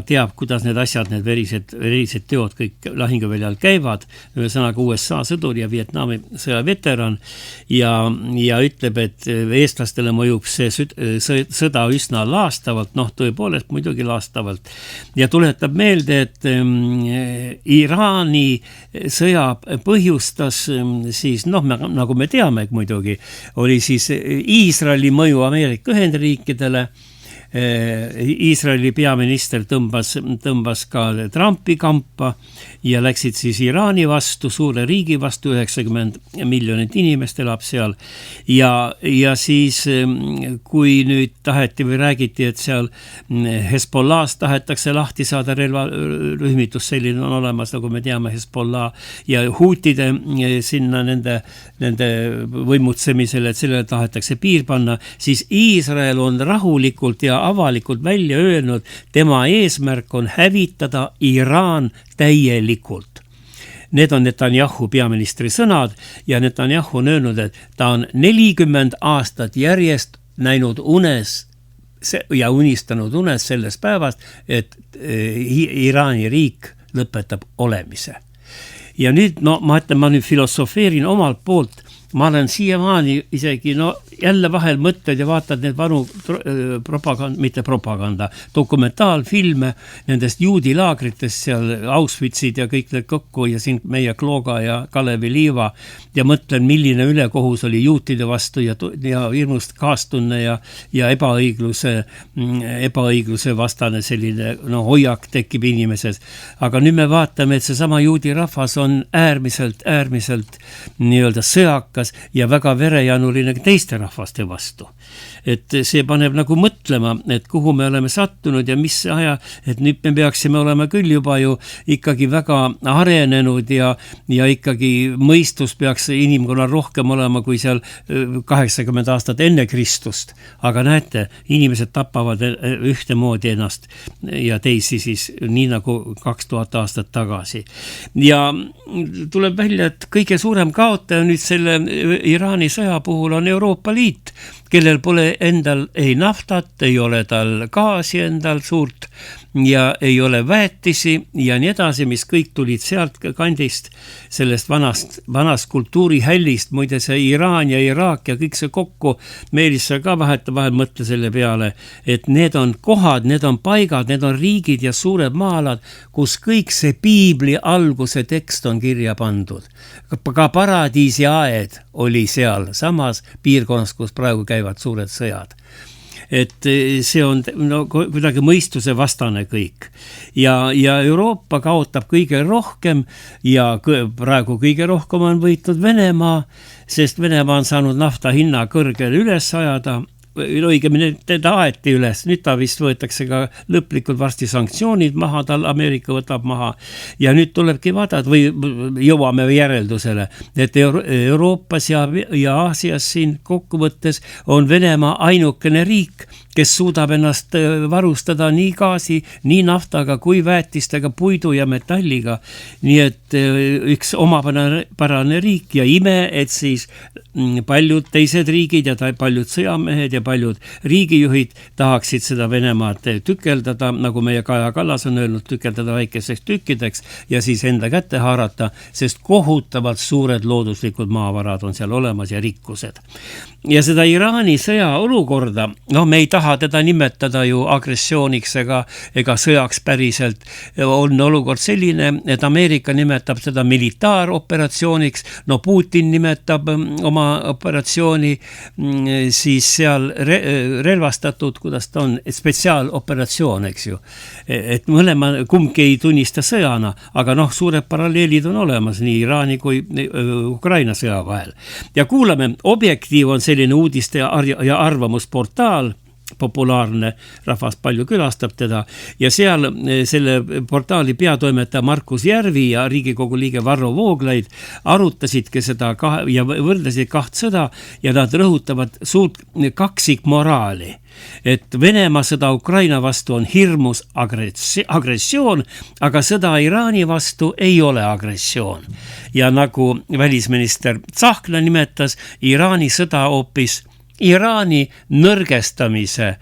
teab, kuidas need asjad, need verised teod kõik lahinguväljal käivad. Ühesõnaga USA sõdur ja Vietnami sõjaveteraan ja ütleb, et eestlastele mõjub see sõda üsna laastavalt, tõepoolest muidugi laastavalt. Ja tuletab meelde, et Iraani sõja põhjustas siis, nagu me teame muidugi, oli siis Iisraeli mõju Ameerika Ühendriikidele Iisraeli peaminister tõmbas ka Trumpi kampa ja läksid siis Iraani vastu, suure riigi vastu, 90 miljonit inimest elab seal. Ja siis, kui nüüd taheti või räägiti, et seal Hezbollahs tahetakse lahti saada relvarühmitus, selline on olemas, nagu me teame, Hezbollah ja huutide sinna nende võimutsemisele, et sellele tahetakse piir panna, siis Iisrael on rahulikult ja avalikult välja öelnud, tema eesmärk on hävitada Iraan täielikult. Need on Netanyahu peaministri sõnad ja Netanyahu on öelnud, et ta on 40 aastat järjest näinud unes ja unistanud unes sellest päevast, et Iraani riik lõpetab olemise. Ja nüüd, ma ütlen, ma nüüd filosofeerin omalt poolt, ma olen siiamaani isegi, jälle vahel mõtted ja vaatad need vanu dokumentaalfilme nendest juudi laagritest seal, Auschwitzid ja kõik need kokku ja siin meie Klooga ja Kalevi Liiva ja mõtlen, milline ülekohus oli juutide vastu ja hirmust kaastunne ja ebaõigluse vastane selline hoiak tekib inimeses. Aga nüüd me vaatame, et seesama juudi rahvas on äärmiselt nii-öelda sõjakas ja väga verejanuline teiste rahvaste vastu. Et see paneb nagu mõtlema, et kuhu me oleme sattunud ja mis aja, et nüüd me peaksime olema küll juba ju ikkagi väga arenenud ja ikkagi mõistus peaks inimkonnal rohkem olema kui seal 80 aastat enne Kristust. Aga näete, inimesed tapavad ühtemoodi ennast ja teisi siis nii nagu 2000 aastat tagasi. Ja tuleb välja, et kõige suurem kaotaja nüüd selle Iraani sõja puhul on Euroopa Liit, kellel pole endal ei naftat, ei ole tal gaasi endal suurt ja ei ole väetisi ja nii edasi, mis kõik tulid sealt kandist, sellest vanast kultuurihällist, muide see Iraan ja Iraak ja kõik see kokku, Meelis sa ka vahel mõtle selle peale, et need on kohad, need on paigad, need on riigid ja suured maalad, kus kõik see piibli alguse tekst on kirja pandud. Ka paradiisi aed oli seal samas piirkonnas, kus praegu käivad suured sõjad. Et see on kuidagi mõistuse vastane kõik. Ja Euroopa kaotab kõige rohkem ja praegu kõige rohkem on võitnud Venemaa, sest Venemaa on saanud nafta hinna kõrgele üles ajada, õigemini teda aeti üles, nüüd ta vist võetakse ka lõplikult varsti sanktsioonid maha, tal Ameerika võtab maha ja nüüd tulebki vaadata või jõuame järeldusele, et Euroopas ja Aasias siin kokkuvõttes on Venemaa ainukene riik, kes suudab ennast varustada nii gaasi, nii naftaga kui väetistega, puidu ja metalliga. Nii et üks omapärane riik ja ime, et siis paljud teised riigid ja paljud sõjamehed ja paljud riigijuhid tahaksid seda Venemaad tükeldada, nagu meie Kaja Kallas on öelnud, tükeldada väikeseks tükkideks ja siis enda kätte haarata, sest kohutavalt suured looduslikud maavarad on seal olemas ja rikkused. Ja seda Iraani sõja olukorda, me ei taha teda nimetada ju agressiooniks ega sõjaks päriselt, on olukord selline, et Ameerika nimetab seda militaaroperatsiooniks, Putin nimetab oma operatsiooni siis seal relvastatud, kuidas ta on, spetsiaaloperatsioon, eks ju. Et kumbki ei tunnista sõjana, aga suured paralleelid on olemas nii Iraani kui Ukraina sõja vahel. Ja kuulame, Objektiiv on selline uudiste ja arvamusportaal, populaarne rahvas palju külastab teda ja seal selle portaali peatoimetaja Markus Järvi ja Riigikogu liige Varro Vooglaid arutasidki seda ja võrdlesid kaht sõda ja nad rõhutavad suurt kaksikmoraali. Et Venemaa sõda Ukraina vastu on hirmus agressioon, aga sõda Iraani vastu ei ole agressioon. Ja nagu välisminister Tsahkna nimetas, Iraani sõda hoopis Iraani nõrgestamise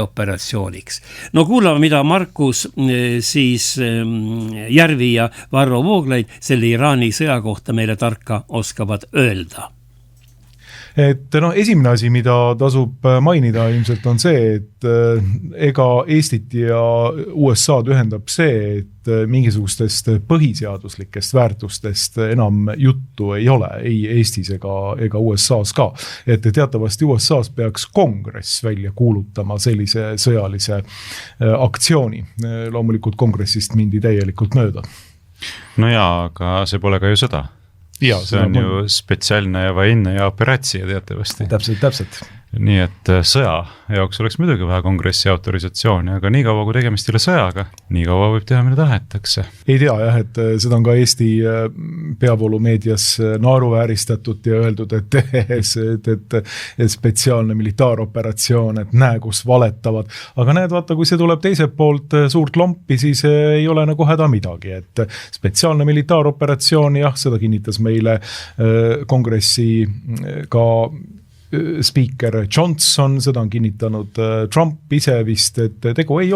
operatsiooniks. Kuulame, mida Markus siis Järvi ja Varro Vooglaid selle Iraani sõja kohta meile tarka oskavad öelda. Et esimene asi, mida tasub mainida ilmselt on see, et ega Eestit ja USA'd ühendab see, et mingisugustest põhiseaduslikest väärtustest enam juttu ei ole, ei Eestis ega USA's ka. Et teatavasti USA's peaks kongress välja kuulutama sellise sõjalise aktsiooni. Loomulikult kongressist mindi täielikult mööda. No jaa, aga see pole ka ju sõda. Ja, see on ju spetsiaalne ja vainne ja operatsia teatavasti. Täpselt. Nii et sõja jaoks oleks muidugi vaja kongressi autorisatsiooni, aga nii kaua, kui tegemist ei ole sõjaga, nii kaua võib teha, mida tahetakse. Ei tea jah, et seda on ka Eesti peavoolumeedias naeruvääristatud ja öeldud, et spetsiaalne militaaroperatsioon, et näe, kus valetavad. Aga näed, vaata, kui see tuleb teiselt poolt suurt lompi, siis ei ole nagu häda midagi. Et spetsiaalne militaaroperatsioon, jah, seda kinnitas meile kongressi ka spiiker Johnson, seda on kinnitanud Trump ise vist, et tegu ei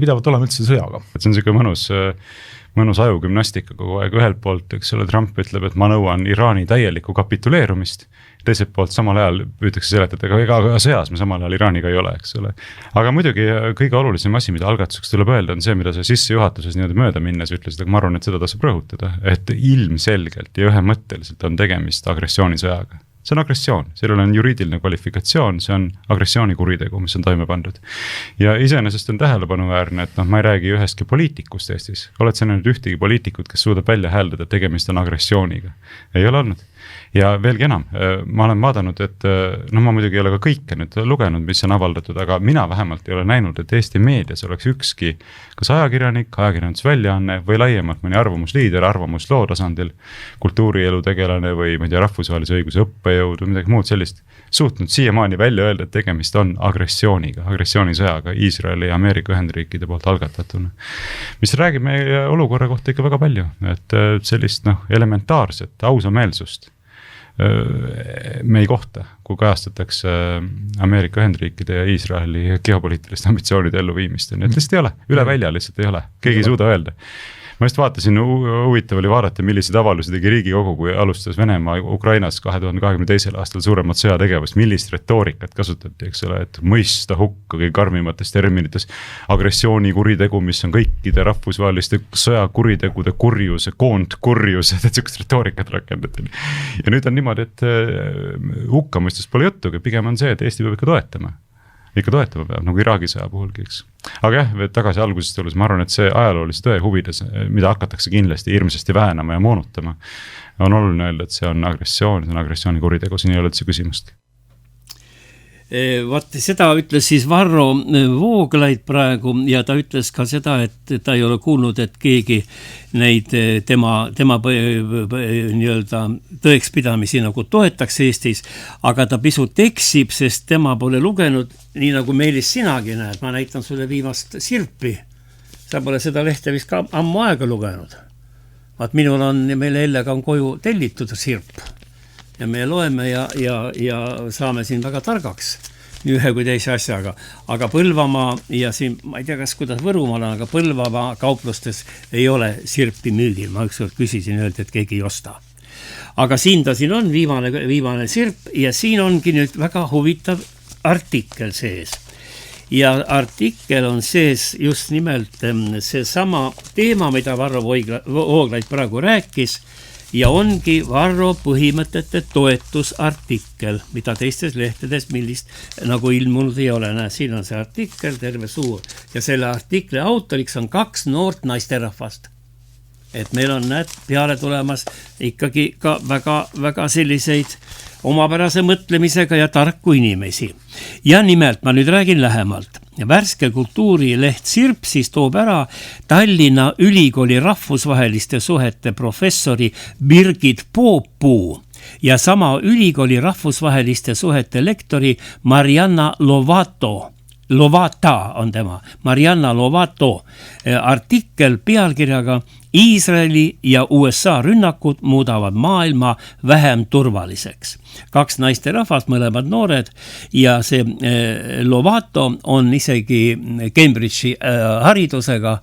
pidavat olema üldse sõjaga. See on siuke mõnus ajugümnastika kogu aeg. Ühelt poolt, eks ole, Trump ütleb, et ma nõuan Iraani täielikku kapituleerumist. Teiselt poolt samal ajal püütakse seletada, ega sõjas me samal ajal Iraaniga ei ole, eks ole. Aga muidugi kõige olulisem asi, mida algatuseks tuleb öelda, on see, mida sa sissejuhatuses niimoodi mööda minnes ütlesid, aga ma arvan, et seda tasub rõhutada, et ilmselgelt ja ühemõtteliselt on tegemist agressioonisõjaga. See on agressioon, sellel on juriidiline kvalifikatsioon, see on agressioonikuritegu, mis on toime pandud. Ja iseenesest on tähelepanuväärne, et ma ei räägi ühestki poliitikust Eestis. Oled sa nüüd ühtegi poliitikut, kes suudab välja hääldada, et tegemist on agressiooniga? Ei ole olnud. Ja veelgi enam, ma olen vaadanud, et ma muidugi ei ole ka kõike nüüd lugenud, mis on avaldatud, aga mina vähemalt ei ole näinud, et Eesti meedias oleks ükski kas ajakirjanik, ajakirjandusväljaanne või laiemalt mõni arvamusliider, arvamusloo tasandil, kultuurielu tegelane või ma ei tea, rahvusvahelise õiguse õppejõud või midagi muud sellist suutnud siiamaani välja öelda, et tegemist on agressiooniga, agressioonisõjaga Iisraeli ja Ameerika Ühendriikide poolt algatatuna. Mis räägib meie olukorra kohta ikka väga palju, et sellist elementaarset ausameelsust me ei kohta, kui kajastatakse Ameerika Ühendriikide ja Iisraeli geopoliitiliste ambitsioonide elluviimist. Nii et lihtsalt ei ole, üle välja lihtsalt ei ole, keegi ei suuda öelda. Ma just vaatasin, huvitav oli vaadata, milliseid avalusi tegi Riigikogu, kui alustas Venemaa Ukrainas 2022. aastal suuremat sõjategevust, millist retoorikat kasutati, eks ole, et mõista hukka kõige karmimates terminites agressioonikuritegu, mis on kõikide rahvusvaheliste sõjakuritegude kurjuse, koondkurjuse, et sükest retoorikat rakendati. Ja nüüd on niimoodi, et hukkamõistust pole juttugi, pigem on see, et Eesti peab ikka toetama peab, nagu Iraagi sõja puhulgi, eks. Aga jah, tagasi algusest tulles, ma arvan, et see ajaloolise tõe huvides, mida hakatakse kindlasti hirmsasti väänama ja moonutama, on oluline öelda, et see on agressioon, see on agressioonikuritegu, siin ei ole üldse küsimust. Vaat seda ütles siis Varro Vooglaid praegu ja ta ütles ka seda, et ta ei ole kuulnud, et keegi neid tema nii-öelda tõekspidamisi nagu toetaks Eestis, aga ta pisut eksib, sest tema pole lugenud, nii nagu Meelis sinagi näed, ma näitan sulle viimast Sirpi. Sa pole seda lehte vist ka ammu aega lugenud. Vaat minul on, meile Ellega on koju tellitud Sirp. Ja me loeme ja saame siin väga targaks nii ühe kui teise asjaga. Aga Põlvamaa ja siin, ma ei tea, kas kuidas Võrumaal on, aga Põlvamaa kauplustes ei ole Sirpi müügil. Ma ükskord küsisin, öeldi, et keegi ei osta. Aga siin on viimane Sirp ja siin ongi nüüd väga huvitav artikkel sees. Ja artikkel on sees just nimelt see sama teema, mida Varro Vooglaid praegu rääkis, ja ongi Varro põhimõtete toetusartikkel, mida teistes lehtedes, millist nagu ilmunud ei ole. Näe, siin on see artikkel, terve suur. Ja selle artikli autoriks on 2 noort naisterahvast. Et meil on peale tulemas ikkagi ka väga selliseid omapärase mõtlemisega ja tarku inimesi. Ja nimelt, ma nüüd räägin lähemalt. Värske kultuurileht Sirp siis toob ära Tallinna Ülikooli rahvusvaheliste suhete professori Birgit Poopuu ja sama ülikooli rahvusvaheliste suhete lektori Marianna Lovata on tema, Marianna Lovato artikkel pealkirjaga Iisraeli ja USA rünnakud muudavad maailma vähem turvaliseks. 2 naisterahvast, mõlemad noored ja see Lovato on isegi Cambridge'i haridusega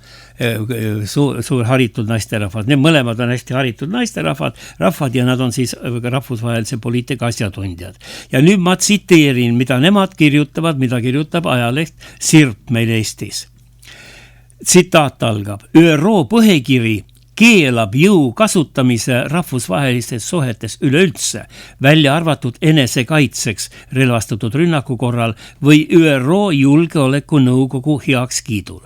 suur haritud naisterahvad. Need mõlemad on hästi haritud naisterahvad ja nad on siis rahvusvahelise poliitika asjatundjad. Ja nüüd ma tsiteerin, mida nemad kirjutavad, mida kirjutab ajaleht Sirp meil Eestis. Tsitaat algab. ÜRO põhikiri keelab jõu kasutamise rahvusvahelistes suhetes üleüldse, välja arvatud enesekaitseks relvastatud rünnaku korral või ÜRO Julgeolekunõukogu heakskiidul.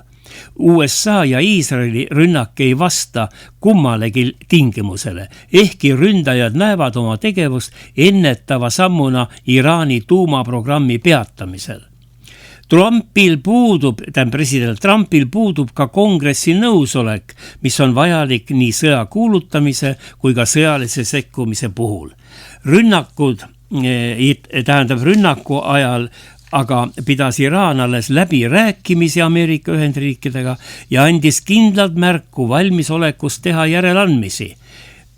USA ja Iisraeli rünnak ei vasta kummalegi tingimusele, ehkki ründajad näevad oma tegevust ennetava sammuna Iraani tuumaprogrammi peatamisel. President Trumpil puudub ka kongressi nõusolek, mis on vajalik nii sõja kuulutamise kui ka sõjalise sekkumise puhul. Rünnaku ajal aga pidas Iraan alles läbirääkimisi Ameerika Ühendriikidega ja andis kindlalt märku valmisolekust teha järeleandmisi.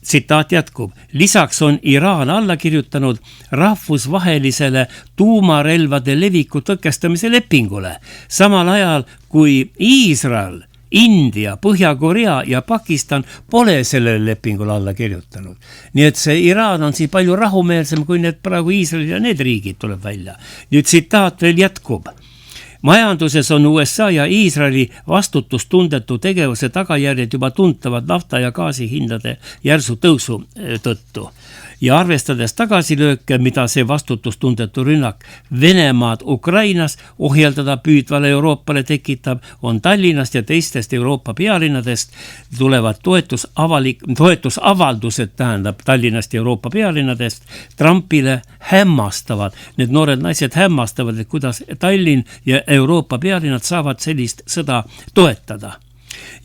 Tsitaat jätkub. Lisaks on Iraan alla kirjutanud rahvusvahelisele tuumarelvade leviku tõkestamise lepingule, samal ajal kui Iisrael, India, Põhja-Korea ja Pakistan pole sellele lepingule alla kirjutanud. Nii et see Iraan on siin palju rahumeelsem kui need praegu Iisrael ja need riigid tuleb välja. Nüüd tsitaat veel jätkub. Majanduses on USA ja Iisraeli vastutustundetu tegevuse tagajärjed juba tuntavad nafta ja gaasi hindade järsu tõusu tõttu. Ja arvestades tagasilööke, mida see vastutustundetu rünnak Venemaad Ukrainas ohjeldada püüdvale Euroopale tekitab, on Tallinnast ja teistest Euroopa pealinnadest tulevad toetusavaldused, Tallinnast ja Euroopa pealinnadest Trumpile hämmastavad. Need noored naised hämmastavad, et kuidas Tallinn ja Euroopa pealinnad saavad sellist sõda toetada.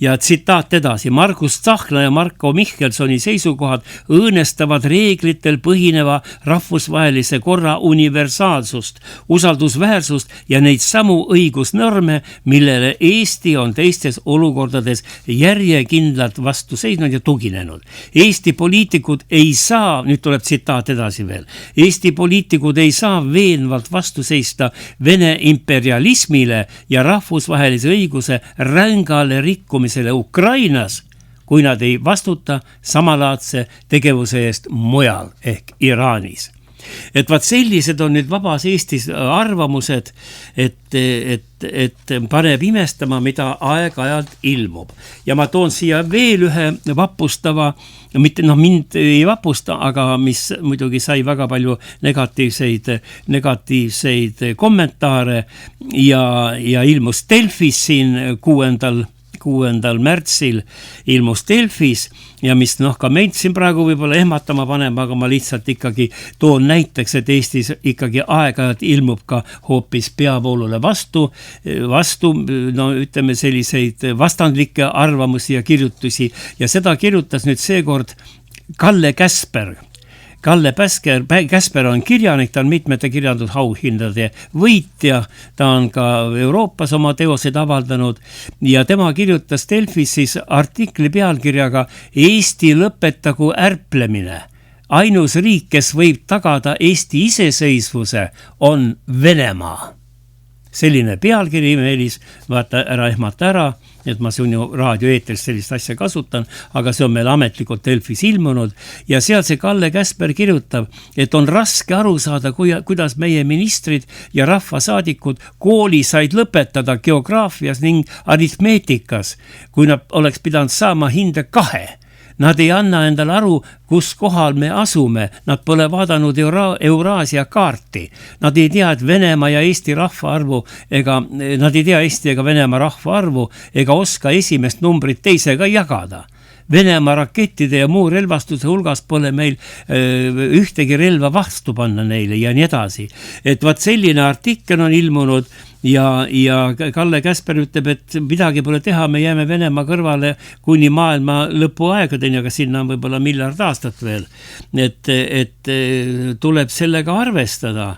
Ja tsitaat edasi. Margus Tsahkna ja Marko Mihkelsoni seisukohad õõnestavad reeglitel põhineva rahvusvahelise korra universaalsust, usaldusväärsust ja neid samu õigusnorme, millele Eesti on teistes olukordades järjekindlalt vastu seisnud ja tuginenud. Eesti poliitikud ei saa, nüüd tuleb tsitaat edasi veel, Eesti poliitikud ei saa veenvalt vastu seista Vene imperialismile ja rahvusvahelise õiguse rängale rikkumisele Ukrainas, kui nad ei vastuta samalaadse tegevuse eest mujal ehk Iraanis. Et vaat sellised on nüüd vabas Eestis arvamused, et paneb imestama, mida aeg-ajalt ilmub. Ja ma toon siia veel ühe vapustava, mitte mind ei vapusta, aga mis muidugi sai väga palju negatiivseid kommentaare ja ilmus Delfis siin 6. märtsil ilmus Delfis ja mis ka meid siin praegu võib-olla ehmatama paneb, aga ma lihtsalt ikkagi toon näiteks, et Eestis ikkagi aeg-ajalt ilmub ka hoopis peavoolule vastu, ütleme selliseid vastandlikke arvamusi ja kirjutusi ja seda kirjutas nüüd seekord Kalle Käsper. Kalle Käsper on kirjanik, ta on mitmete kirjandusauhindade võitja, ta on ka Euroopas oma teoseid avaldanud ja tema kirjutas Delfis siis artikli pealkirjaga Eesti lõpetagu ärplemine. Ainus riik, kes võib tagada Eesti iseseisvuse, on Venemaa. Selline pealkiri, Meelis, vaata ära ehmata ära, et ma sinu raadioeetris sellist asja kasutan, aga see on meil ametlikult Delfis ilmunud ja seal see Kalle Käsper kirjutab, et on raske aru saada, kuidas meie ministrid ja rahvasaadikud kooli said lõpetada geograafias ning aritmeetikas, kui nad oleks pidanud saama hinde 2. Nad ei anna endale aru, kus kohal me asume. Nad pole vaadanud Euraasia kaarti. Nad ei tea, et Venemaa ja Eesti rahvaarvu nad ei tea Eesti ega Venemaa rahvaarvu ega oska esimest numbrit teisega jagada. Venemaa rakettide ja muu relvastuse hulgas pole meil ühtegi relva vastu panna neile ja nii edasi. Et vaat selline artikkel on ilmunud ja Kalle Käsper ütleb, et midagi pole teha, me jääme Venemaa kõrvale kuni maailma lõpu aegadeni, aga sinna on võib-olla miljard aastat veel. Et tuleb sellega arvestada.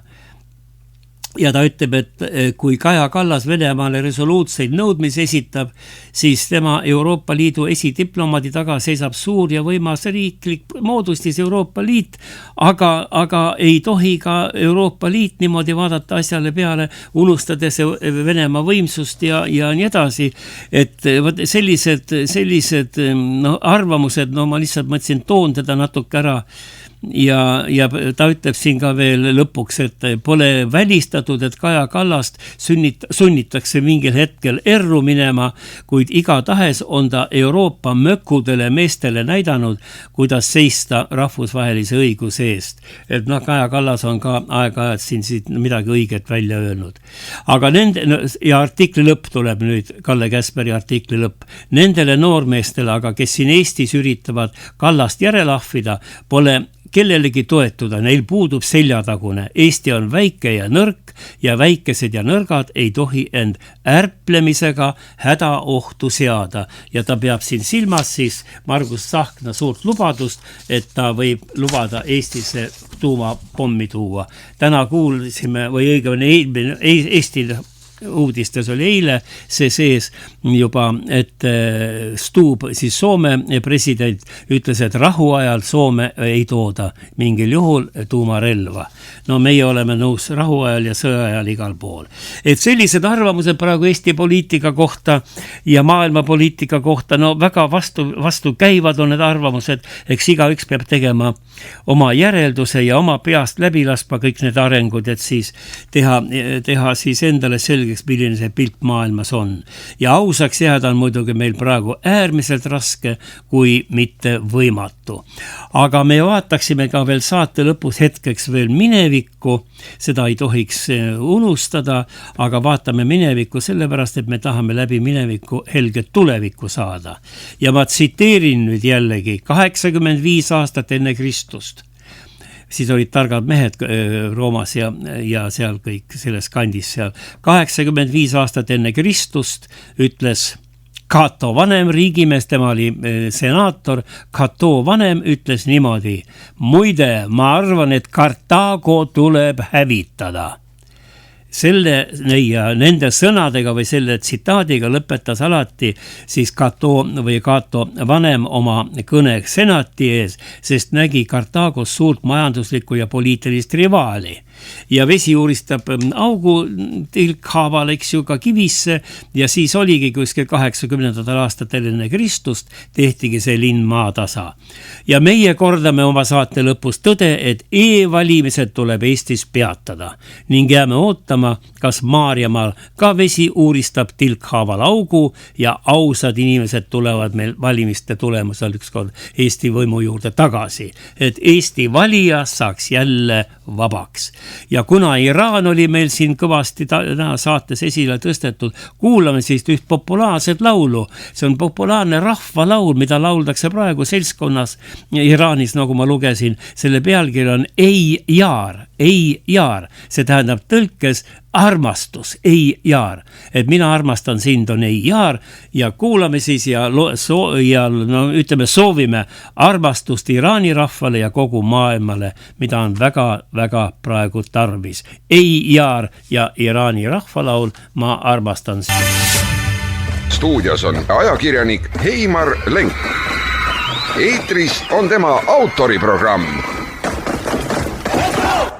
ja ta ütleb, et kui Kaja Kallas Venemaale resoluutseid nõudmisi esitab, siis tema Euroopa Liidu esidiplomaadi taga seisab suur ja võimas riiklik moodustis Euroopa Liit, aga ei tohi ka Euroopa Liit niimoodi vaadata asjale peale, unustades Venemaa võimsust ja nii edasi, et sellised arvamused, ma lihtsalt mõtlesin, toon teda natuke ära. Ja ta ütleb siin ka veel lõpuks, et pole välistatud, et Kaja Kallast sunnitakse mingil hetkel erru minema, kuid igatahes on ta Euroopa mökudele meestele näidanud, kuidas seista rahvusvahelise õiguse eest. Et Kaja Kallas on ka aeg-ajalt siin midagi õiget välja öelnud. Aga ja artikli lõpp tuleb nüüd, Kalle Käsperi artikli lõpp. Nendele noormeestele, aga kes siin Eestis üritavad Kallast järelahvida, pole kellelegi toetuda, neil puudub seljatagune. Eesti on väike ja nõrk ja väikesed ja nõrgad ei tohi end ärplemisega hädaohtu seada. Ja ta peab siin silmas siis Margus Tsahkna suurt lubadust, et ta võib lubada Eestisse tuumapommi tuua. Täna kuulsime, või õigemini Eestil uudistes oli eile see sees juba, et Stubb, siis Soome president, ütles, et rahuajal Soome ei tooda mingil juhul tuumarelva. No meie oleme nõus rahuajal ja sõjaajal igal pool. Et sellised arvamused praegu Eesti poliitika kohta ja maailma poliitika kohta, väga vastu käivad on need arvamused, eks igaüks peab tegema oma järelduse ja oma peast läbi laskma kõik need arengud, et siis teha siis endale selgeks, milline see pilt maailmas on. Ja ausaks jääda on muidugi meil praegu äärmiselt raske, kui mitte võimatu. Aga me vaataksime ka veel saate lõpus hetkeks veel minevikku, seda ei tohiks unustada, aga vaatame minevikku sellepärast, et me tahame läbi minevikku helget tulevikku saada. Ja ma tsiteerin nüüd jällegi 85 aastat enne Kristust. Siis olid targad mehed Roomas ja seal kõik selles kandis seal. 85 aastat enne Kristust ütles Cato vanem riigimees, tema oli senaator, Cato vanem ütles niimoodi: muide, ma arvan, et Kartaago tuleb hävitada. Nende sõnadega või selle tsitaadiga lõpetas alati siis Cato vanem oma kõne senati ees, sest nägi Kartaagos suurt majanduslikku ja poliitilist rivaali. Ja vesi uuristab augu tilkhaaval, eks ju, ka kivisse, ja siis oligi kuskil 80. aastatel enne Kristust tehtigi see linn maatasa. Ja meie kordame oma saate lõpus tõde, et e-valimised tuleb Eestis peatada ning jääme ootama, kas Maarjamaal ka vesi uuristab tilkhaaval augu ja ausad inimesed tulevad meil valimiste tulemusel ükskord Eesti võimu juurde tagasi, et Eesti valija saaks jälle vabaks. Ja kuna Iraan oli meil siin kõvasti täna saates esile tõstetud, kuulame siis üht populaarset laulu. See on populaarne rahvalaul, mida lauldakse praegu seltskonnas Iraanis, nagu ma lugesin. Selle pealkiri on Ei jaar. See tähendab tõlkes armastus, ei jaar. Et mina armastan sind on ei jaar ja kuulame siis ja soovime armastust Iraani rahvale ja kogu maailmale, mida on väga praegu tarvis. Ei jaar ja Iraani rahvalaul Ma armastan sind. Stuudios on ajakirjanik Heimar Lenk. Eetris on tema autoriprogramm